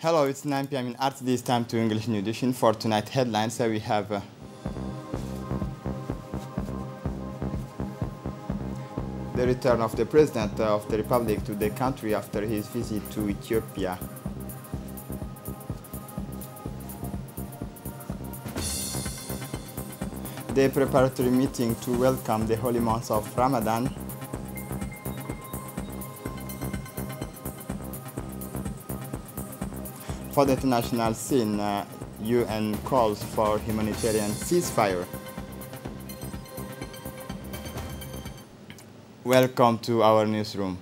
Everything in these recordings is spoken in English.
Hello, it's 9 p.m. in RTD. It's time to English New Edition for tonight headlines. So we have the return of the President of the Republic to the country after his visit to Ethiopia. The preparatory meeting to welcome the holy month of Ramadan. For the international scene, UN calls for humanitarian ceasefire. Welcome to our newsroom.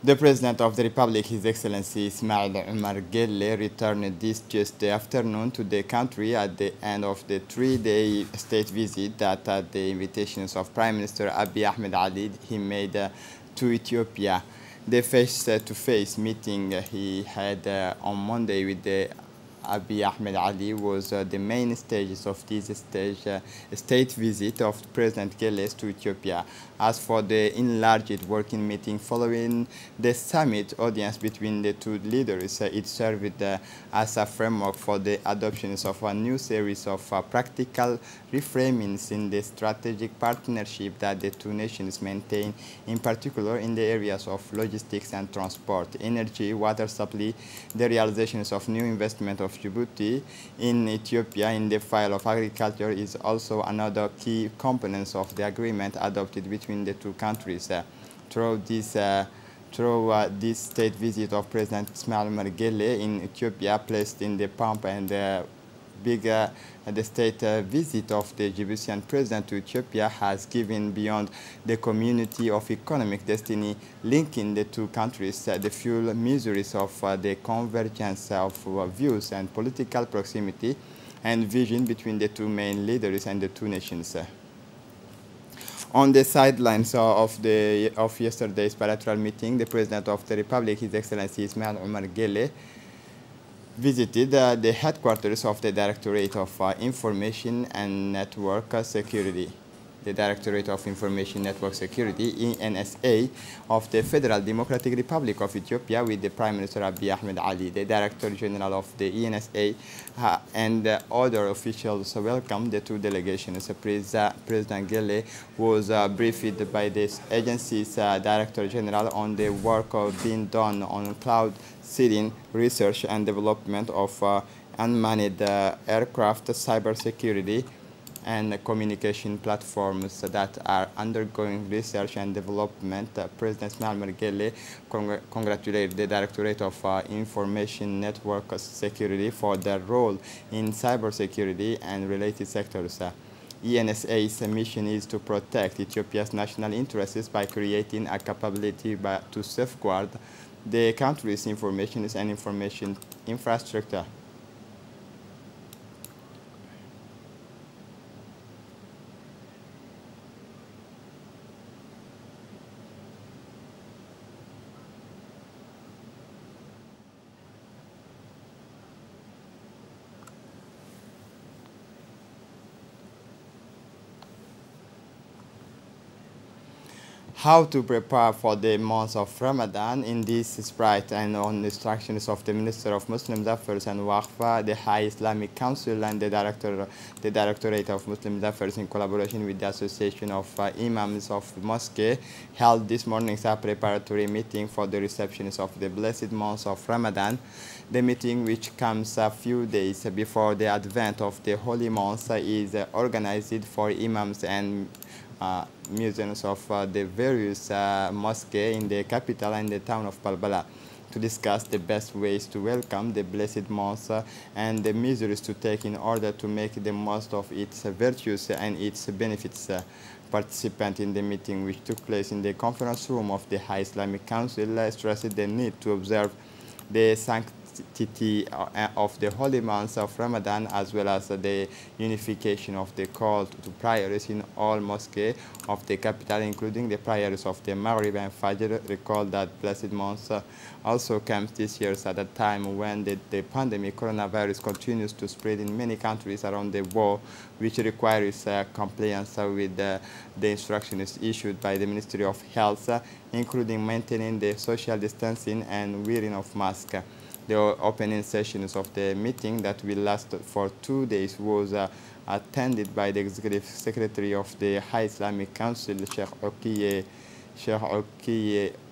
The President of the Republic, His Excellency Ismail Omar Guelleh, returned this Tuesday afternoon to the country at the end of the three-day state visit that, at the invitations of Prime Minister Abiy Ahmed Ali, he made to Ethiopia. The face-to-face meeting he had on Monday with the Abiy Ahmed Ali was the main stages of this state visit of President Guelleh to Ethiopia. As for the enlarged working meeting following the summit audience between the two leaders, it served as a framework for the adoption of a new series of practical reframings in the strategic partnership that the two nations maintain, in particular in the areas of logistics and transport, energy, water supply, the realizations of new investment of Djibouti in Ethiopia in the field of agriculture is also another key component of the agreement adopted between the two countries. Through this state visit of President Ismail Omar Guelleh in Ethiopia, placed in the pomp and the state visit of the Djiboutian president to Ethiopia has given beyond the community of economic destiny linking the two countries the full miseries of the convergence of views and political proximity and vision between the two main leaders and the two nations. On the sidelines of yesterday's bilateral meeting, the President of the Republic, His Excellency Ismail Omar Guelleh, visited the headquarters of the Directorate of Information and Network Security. The Directorate of Information Network Security, ENSA, of the Federal Democratic Republic of Ethiopia with the Prime Minister Abiy Ahmed Ali. The Director General of the ENSA and other officials welcomed the two delegations. President Guelleh was briefed by the agency's Director General on the work being done on cloud seeding, research and development of unmanned aircraft, cybersecurity, and communication platforms that are undergoing research and development. President Ismail Omar Guelleh congratulated the Directorate of Information Network Security for their role in cybersecurity and related sectors. ENSA's mission is to protect Ethiopia's national interests by creating a capability to safeguard the country's information and information infrastructure. How to prepare for the month of Ramadan. In this sprite and on instructions of the Minister of Muslim Affairs and Waqf, the High Islamic Council and the Directorate of Muslim Affairs in collaboration with the Association of Imams of Mosque held this morning's preparatory meeting for the receptions of the blessed month of Ramadan. The meeting, which comes a few days before the advent of the holy month, is organized for imams and muezzins of the various mosques in the capital and the town of Balbala to discuss the best ways to welcome the blessed month and the measures to take in order to make the most of its virtues and its benefits. Participants in the meeting, which took place in the conference room of the High Islamic Council, stressed the need to observe the sanctity of the holy month of Ramadan, as well as the unification of the call to prayers in all mosques of the capital, including the prayers of the Maghrib and Fajr. Recall that blessed month also comes this year at a time when the pandemic coronavirus continues to spread in many countries around the world, which requires compliance with the instructions issued by the Ministry of Health, including maintaining the social distancing and wearing of masks. The opening sessions of the meeting that will last for 2 days was attended by the Executive Secretary of the High Islamic Council, Sheikh Okiye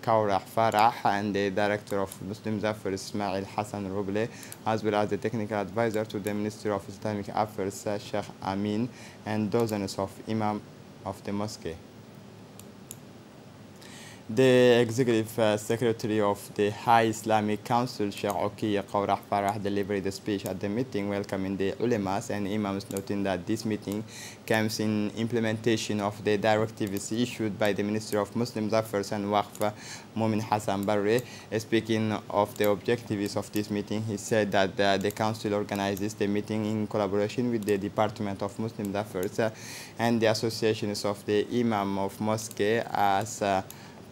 Kaurah Farah, and the Director of Muslim Zafar Ismail Hassan Roble, as well as the Technical Advisor to the Ministry of Islamic Affairs, Sheikh Amin, and dozens of Imam of the mosque. The Executive Secretary of the High Islamic Council, Sheikh Okiye Kaurah Farah, delivered a speech at the meeting welcoming the ulemas and imams, noting that this meeting comes in implementation of the directives issued by the Ministry of Muslim Affairs and Waqf, Mumin Hassan Barre. Speaking of the objectives of this meeting, he said that the Council organizes the meeting in collaboration with the Department of Muslim Affairs and the associations of the Imam of Mosque as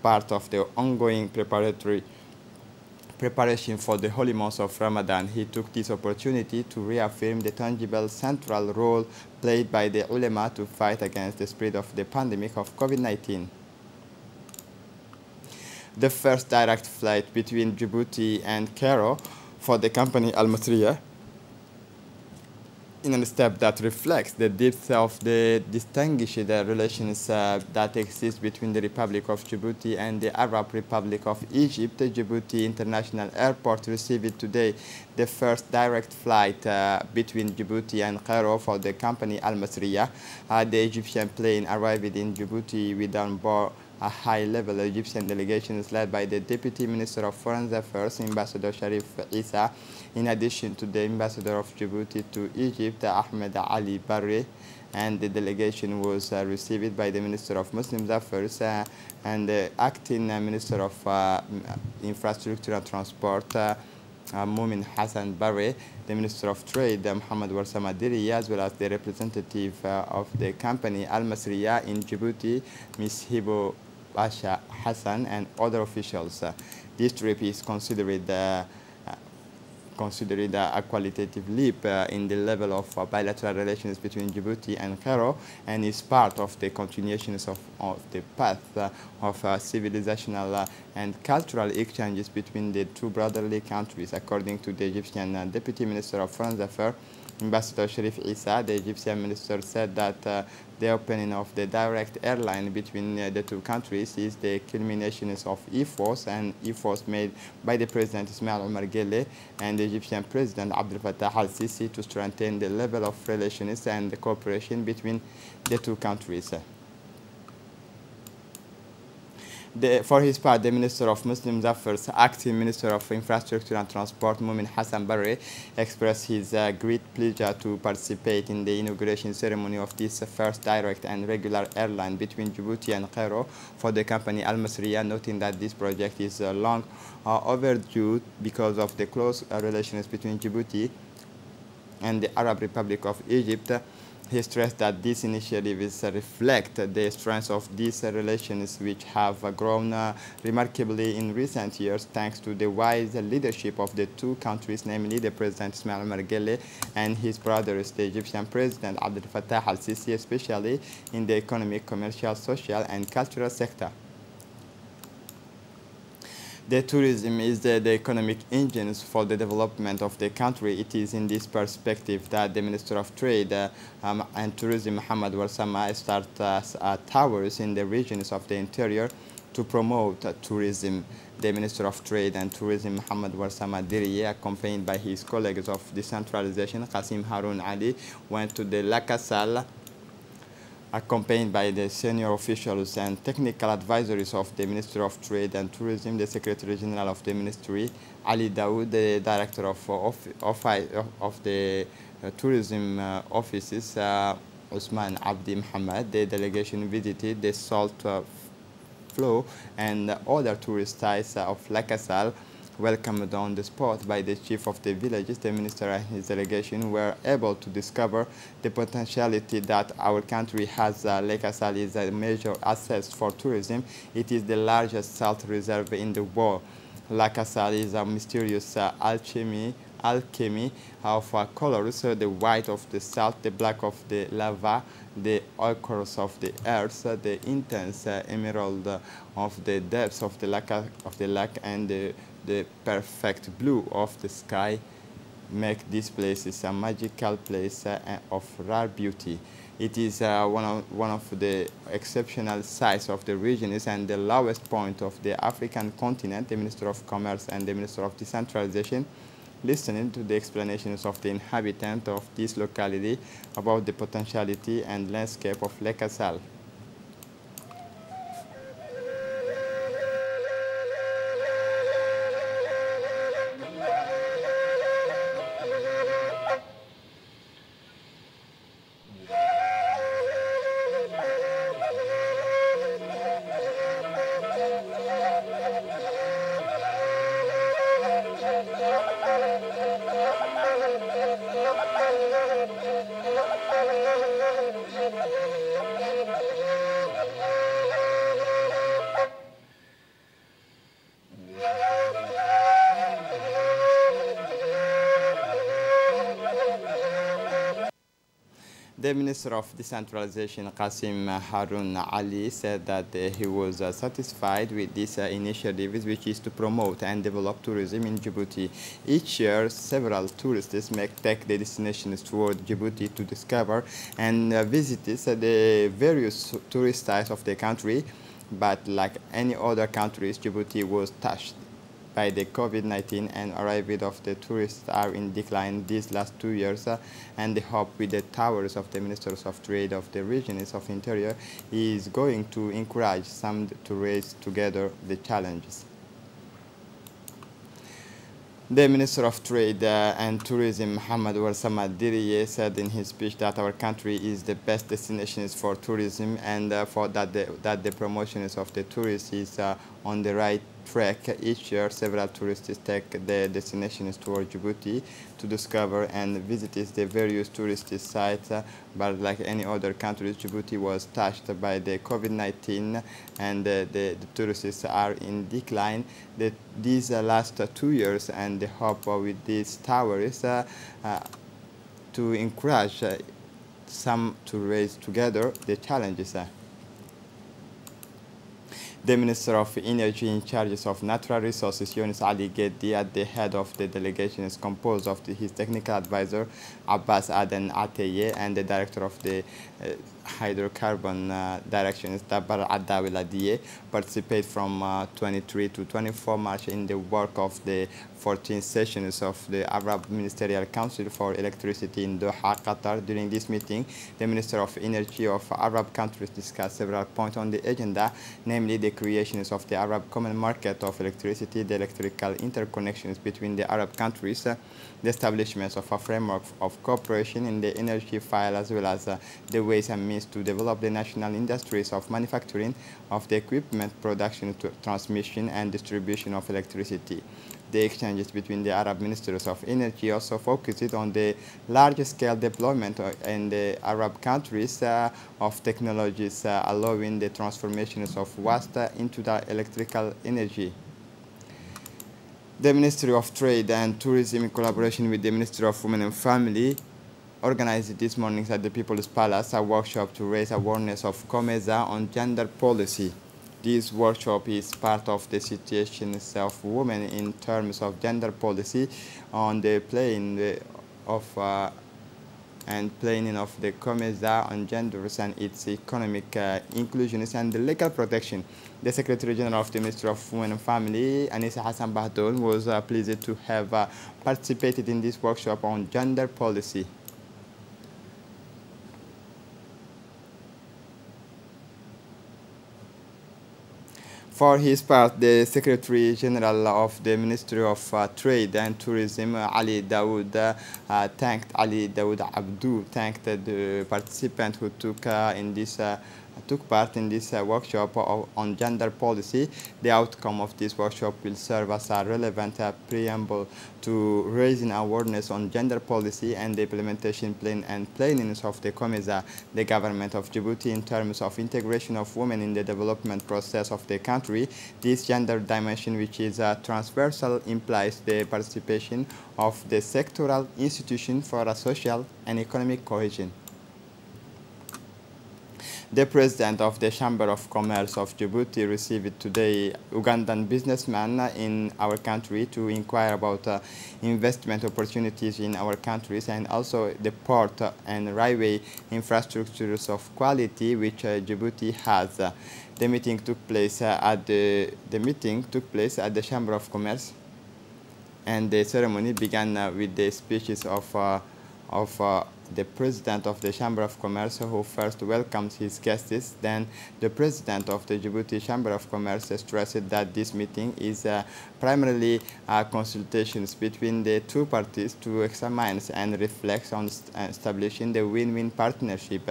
part of the ongoing preparation for the holy month of Ramadan. He took this opportunity to reaffirm the tangible central role played by the ulama to fight against the spread of the pandemic of COVID-19. The first direct flight between Djibouti and Cairo for the company Al Masriya, in a step that reflects the depth of the distinguished relations that exist between the Republic of Djibouti and the Arab Republic of Egypt. The Djibouti International Airport received today the first direct flight between Djibouti and Cairo for the company Al Masriya. The Egyptian plane arrived in Djibouti with on board a high-level Egyptian delegation is led by the Deputy Minister of Foreign Affairs, Ambassador Sharif Issa, in addition to the Ambassador of Djibouti to Egypt, Ahmed Ali Barre, and the delegation was received by the Minister of Muslim Affairs and the Acting Minister of Infrastructure and Transport, Mumin Hassan Barre, the Minister of Trade, Mohamed Warsama Diriya, as well as the representative of the company Al Masriya in Djibouti, Ms. Hibo Basha Hassan, and other officials. This trip is considered a qualitative leap in the level of bilateral relations between Djibouti and Cairo, and is part of the continuations of the path of civilizational and cultural exchanges between the two brotherly countries. According to the Egyptian Deputy Minister of Foreign Affairs, Ambassador Sharif Issa, the Egyptian minister, said that the opening of the direct airline between the two countries is the culmination of efforts made by the President Ismail Omar Guelleh and the Egyptian President Abdel Fattah al-Sisi to strengthen the level of relations and the cooperation between the two countries. For his part, the Minister of Muslim Affairs, Acting Minister of Infrastructure and Transport, Mumin Hassan Barre, expressed his great pleasure to participate in the inauguration ceremony of this first direct and regular airline between Djibouti and Cairo for the company Al Masriya, noting that this project is long overdue because of the close relations between Djibouti and the Arab Republic of Egypt. He stressed that these initiatives reflect the strength of these relations, which have grown remarkably in recent years thanks to the wise leadership of the two countries, namely the President Ismail Omar Guelleh and his brothers, the Egyptian President Abdel Fattah al-Sisi, especially in the economic, commercial, social, and cultural sector. The tourism is the economic engines for the development of the country. It is in this perspective that the Minister of Trade and Tourism, Mohamed Warsama, starts towers in the regions of the interior to promote tourism. The Minister of Trade and Tourism, Mohamed Warsama Diriye, accompanied by his colleagues of decentralization, Qasim Haroun Ali, went to the Lakasal, accompanied by the senior officials and technical advisories of the Ministry of Trade and Tourism, the Secretary General of the Ministry, Ali Daoud, the Director of the Tourism Offices, Usman Abdi Muhammad. The delegation visited the Salt Flow and other tourist sites of Lakasal. Welcomed on the spot by the chief of the villages, the minister and his delegation were able to discover the potentiality that our country has. Lakasal is a major asset for tourism. It is the largest salt reserve in the world. Lakasal is a mysterious alchemy alchemy of colors, the white of the salt, the black of the lava, the ochres of the earth, the intense emerald of the depths of the lake, and the perfect blue of the sky make this place is a magical place of rare beauty. It is one of the exceptional sites of the region and the lowest point of the African continent. The Minister of Commerce and the Minister of Decentralization listening to the explanations of the inhabitants of this locality about the potentiality and landscape of Lake Assal. The Minister of Decentralization, Qasim Harun Ali, said that he was satisfied with this initiative, which is to promote and develop tourism in Djibouti. Each year, several tourists take the destinations toward Djibouti to discover and visit the various tourist sites of the country. But like any other countries, Djibouti was touched by the COVID-19, and arrival of the tourists are in decline these last 2 years, and the hope with the towers of the Ministers of Trade of the regions of Interior is going to encourage some to raise together the challenges. The Minister of Trade and Tourism, Mohamed Warsamad Diriye, said in his speech that our country is the best destination for tourism, and for that the promotions of the tourists is on the right track. Each year, several tourists take the destinations toward Djibouti to discover and visit the various tourist sites. But like any other countries, Djibouti was touched by the COVID-19, and the tourists are in decline. These last 2 years, and the hope with these towers to encourage some to raise together the challenges. The Minister of Energy in charge of natural resources, Yunus Ali Geddi, at the head of the delegation, is composed of his technical advisor, Abbas Aden Ateye, and the director of the hydrocarbon direction, Dabar Addawi Ladiye, participate from 23 to 24 March in the work of the 14 sessions of the Arab Ministerial Council for Electricity in Doha, Qatar. During this meeting, the Minister of Energy of Arab countries discussed several points on the agenda, namely the creations of the Arab Common Market of Electricity, the electrical interconnections between the Arab countries, the establishment of a framework of cooperation in the energy file, as well as the ways and means to develop the national industries of manufacturing of the equipment, production, transmission, and distribution of electricity. The exchanges between the Arab ministers of energy also focused on the large-scale deployment in the Arab countries of technologies allowing the transformations of waste into the electrical energy. The Ministry of Trade and Tourism, in collaboration with the Ministry of Women and Family, organized this morning at the People's Palace a workshop to raise awareness of COMESA on gender policy. This workshop is part of the situations of women in terms of gender policy on the plane of planning of the COMESA on genders and its economic inclusion and the legal protection. The Secretary General of the Ministry of Women and Family, Anissa Hassan Bahdoun, was pleased to have participated in this workshop on gender policy. For his part, the Secretary General of the Ministry of Trade and Tourism, Ali Dawood, thanked the participant who took in this took part in this workshop on gender policy. The outcome of this workshop will serve as a relevant preamble to raising awareness on gender policy and the implementation plan and plannings of the COMESA, the government of Djibouti, in terms of integration of women in the development process of the country. This gender dimension, which is transversal, implies the participation of the sectoral institution for a social and economic cohesion. The president of the Chamber of Commerce of Djibouti received today Ugandan businessman in our country to inquire about investment opportunities in our countries, and also the port and railway infrastructures of quality which Djibouti has. The meeting took place at the the Chamber of Commerce, and the ceremony began with the speeches of the president of the Chamber of Commerce, who first welcomed his guests. Then the president of the Djibouti Chamber of Commerce stressed that this meeting is primarily consultations between the two parties to examine and reflect on establishing the win-win partnership.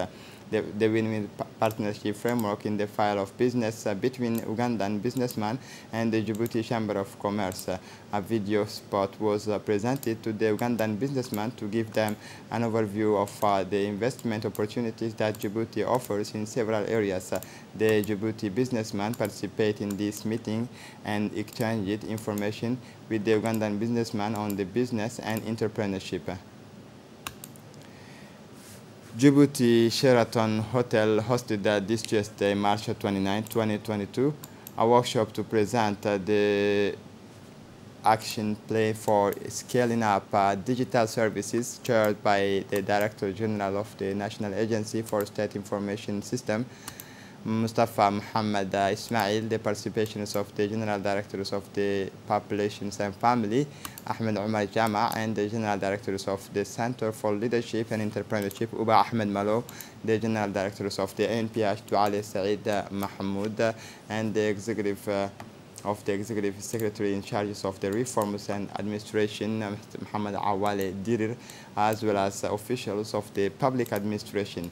The win-win partnership framework in the file of business between Ugandan businessmen and the Djibouti Chamber of Commerce. A video spot was presented to the Ugandan businessmen to give them an overview of the investment opportunities that Djibouti offers in several areas. The Djibouti businessmen participate in this meeting and exchanged information with the Ugandan businessmen on the business and entrepreneurship. Djibouti Sheraton Hotel hosted this Tuesday, March 29, 2022, a workshop to present the action plan for scaling up digital services, chaired by the Director General of the National Agency for State Information System, Mustafa Muhammad Ismail. The participations of the General Directors of the Populations and Family, Ahmed Omar Jama, and the General Directors of the Center for Leadership and Entrepreneurship, Uba Ahmed Malo, the General Directors of the ANPH, Duale Saeed Mahmoud, and the Executive Secretary in charge of the Reforms and Administration, Muhammad Awale Dirir, as well as officials of the public administration.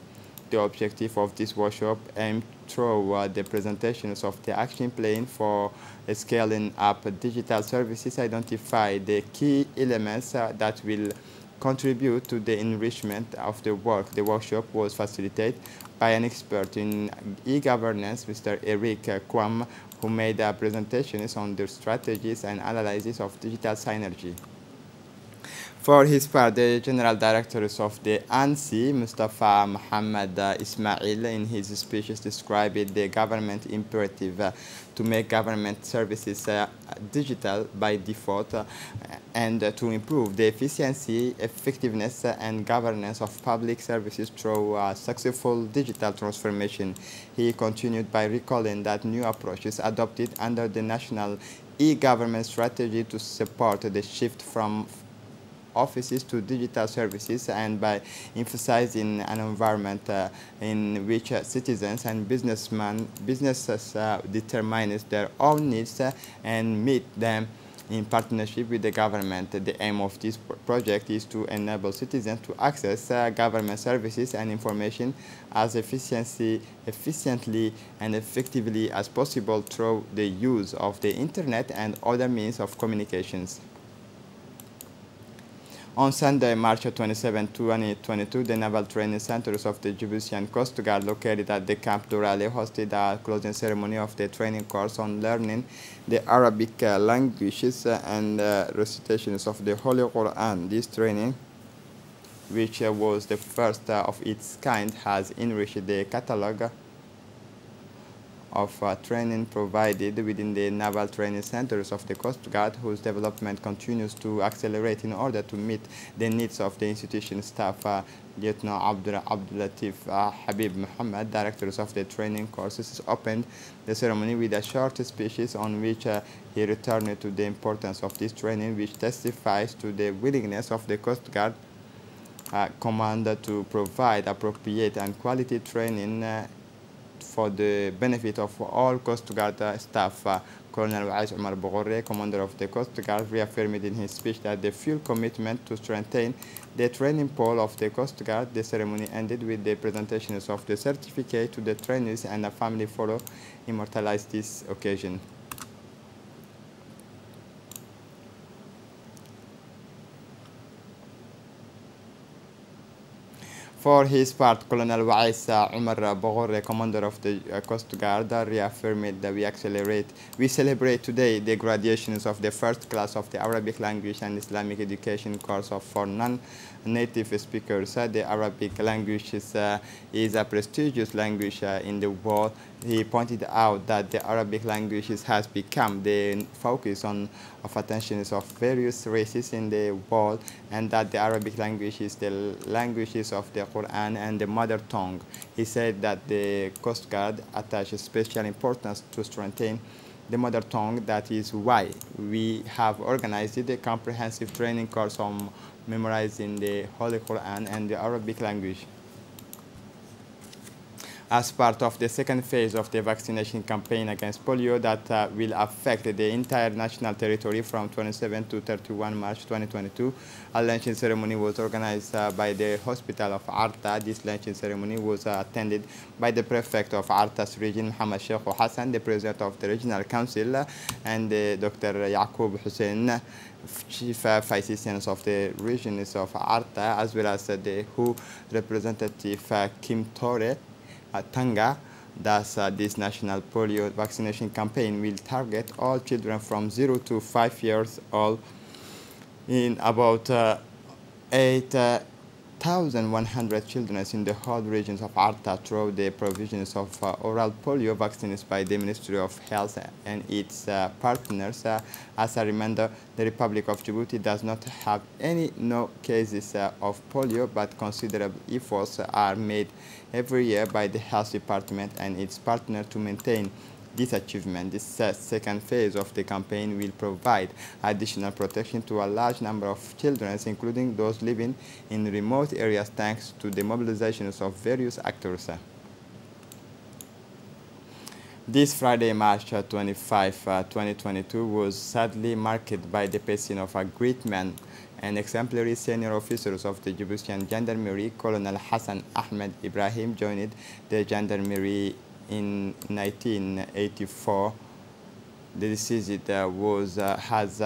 The objective of this workshop aimed through the presentations of the action plan for scaling up digital services, identify the key elements that will contribute to the enrichment of the work. The workshop was facilitated by an expert in e-governance, Mr. Eric Kwam, who made presentations on the strategies and analysis of digital synergy. For his part, the General Directors of the ANSI, Mustafa Muhammad Ismail, in his speeches described the government imperative to make government services digital by default and to improve the efficiency, effectiveness, and governance of public services through successful digital transformation. He continued by recalling that new approaches adopted under the National E-Government Strategy to support the shift from offices to digital services, and by emphasizing an environment in which citizens and businesses determine their own needs and meet them in partnership with the government. The aim of this project is to enable citizens to access government services and information as efficiently and effectively as possible through the use of the internet and other means of communications. On Sunday, March 27, 2022, the Naval Training Centers of the Djiboutian Coast Guard, located at the Camp Durale, hosted a closing ceremony of the training course on learning the Arabic languages and recitations of the Holy Quran. This training, which was the first of its kind, has enriched the catalogue of training provided within the Naval Training Centers of the Coast Guard, whose development continues to accelerate in order to meet the needs of the institution staff. Lieutenant Abdulatif Habib Muhammad, directors of the training courses, opened the ceremony with a short speech on which he returned to the importance of this training, which testifies to the willingness of the Coast Guard Commander to provide appropriate and quality training for the benefit of all Coast Guard staff. Colonel Wais Omar Bogorre, commander of the Coast Guard, reaffirmed in his speech that the full commitment to strengthen the training pool of the Coast Guard. The ceremony ended with the presentations of the certificate to the trainees, and a family photo immortalized this occasion. For his part, Colonel Wais Omar Bogorre, commander of the Coast Guard, reaffirmed that we celebrate today the graduations of the first class of the Arabic language and Islamic education course for non-native speakers. The Arabic language is a prestigious language in the world. He pointed out that the Arabic language has become the focus of attention of various races in the world, and that the Arabic language is the languages of the Quran and the mother tongue. He said that the Coast Guard attaches special importance to strengthen the mother tongue. That is why we have organized a comprehensive training course on memorizing the Holy Quran and the Arabic language. As part of the second phase of the vaccination campaign against polio that will affect the entire national territory from 27 to 31 March 2022, a launching ceremony was organized by the Hospital of Arta. This launching ceremony was attended by the Prefect of Arta's region, Mohammed Sheikh Hassan, the President of the Regional Council, and Dr. Yaqub Hussein, Chief Physicians of the regions of Arta, as well as the WHO representative Kim Tore Tanga. Thus, this national polio vaccination campaign will target all children from 0 to 5 years old in about 8,100 children in the whole regions of Arta through the provisions of oral polio vaccines by the Ministry of Health and its partners. As a reminder, the Republic of Djibouti does not have no cases of polio, but considerable efforts are made every year by the Health Department and its partner to maintain this achievement. This second phase of the campaign will provide additional protection to a large number of children, including those living in remote areas, thanks to the mobilizations of various actors. This Friday, March 25, 2022, was sadly marked by the passing of a great man and exemplary senior officers of the Djiboutian Gendarmerie. Colonel Hassan Ahmed Ibrahim joined the Gendarmerie in 1984. The deceased has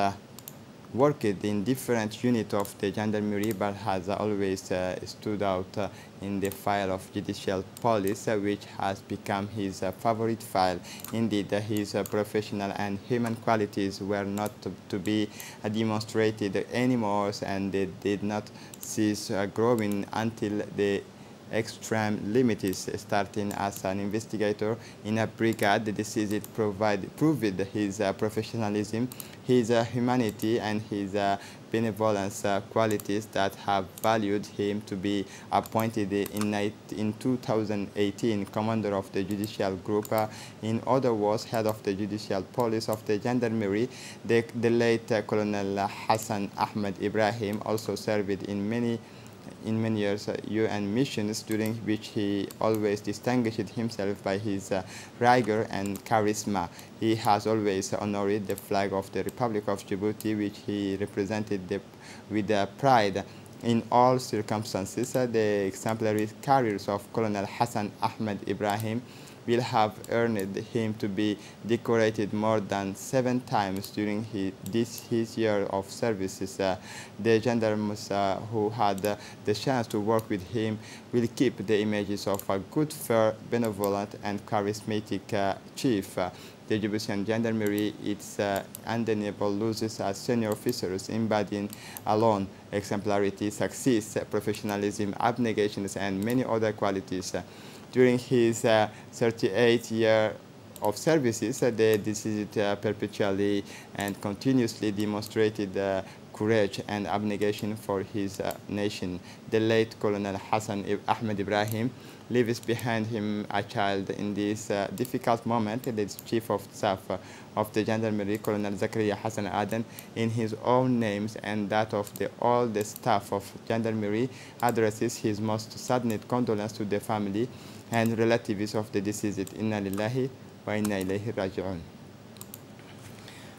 worked in different units of the Gendarmerie, but has always stood out in the file of judicial police, which has become his favorite file. Indeed, his professional and human qualities were not to be demonstrated anymore, and they did not cease growing until the extreme limits. Starting as an investigator in a brigade, the deceased proved his professionalism, his humanity, and his benevolence qualities that have valued him to be appointed in 2018 commander of the judicial group. In other words, head of the judicial police of the Gendarmerie. The late Colonel Hassan Ahmed Ibrahim also served in many years UN missions, during which he always distinguished himself by his rigor and charisma. He has always honored the flag of the Republic of Djibouti, which he represented with pride. In all circumstances, the exemplary careers of Colonel Hassan Ahmed Ibrahim will have earned him to be decorated more than 7 times during his year of services. The gendarmes who had the chance to work with him will keep the images of a good, fair, benevolent, and charismatic chief. The Djiboutian Gendarmerie, its undeniable losses as senior officers embodying alone exemplarity, success, professionalism, abnegation, and many other qualities. During his 38 years of services, the deceased perpetually and continuously demonstrated courage and abnegation for his nation. The late Colonel Hassan Ahmed Ibrahim leaves behind him a child in this difficult moment. The Chief of Staff of the Gendarmerie, Colonel Zakaria Hassan Aden, in his own names and that of all the staff of Gendarmerie, addresses his most saddened condolence to the family and relatives of the deceased. Inna lillahi wa inna ilayhi raji'un.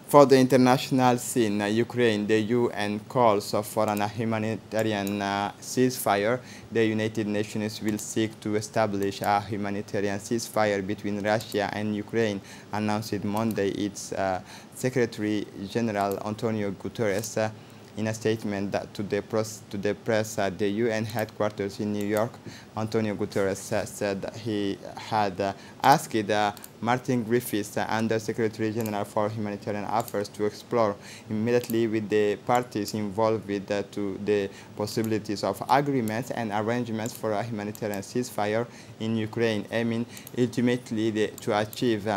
For the international scene, Ukraine, the UN calls for a humanitarian ceasefire. The United Nations will seek to establish a humanitarian ceasefire between Russia and Ukraine, announced Monday its Secretary General Antonio Guterres. In a statement to the press at the UN headquarters in New York, Antonio Guterres said he had asked Martin Griffiths, Under Secretary General for Humanitarian Affairs, to explore immediately with the parties involved to the possibilities of agreements and arrangements for a humanitarian ceasefire in Ukraine, aiming ultimately to achieve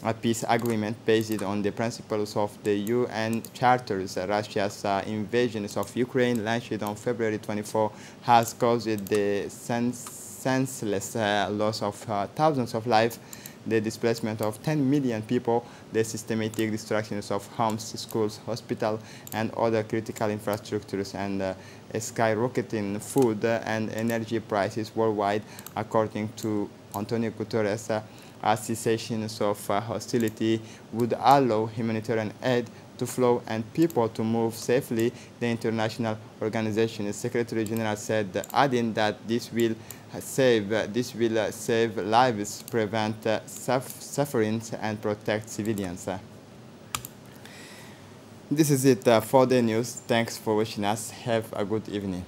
a peace agreement based on the principles of the UN charters. Russia's invasion of Ukraine, launched on February 24, has caused the senseless loss of thousands of lives, the displacement of 10 million people, the systematic destruction of homes, schools, hospitals, and other critical infrastructures, and skyrocketing food and energy prices worldwide, according to Antonio Guterres. A cessation of hostility would allow humanitarian aid to flow and people to move safely, the international organization's Secretary General said, adding that this will save lives, prevent suffering, and protect civilians. This is it for the news. Thanks for watching us. Have a good evening.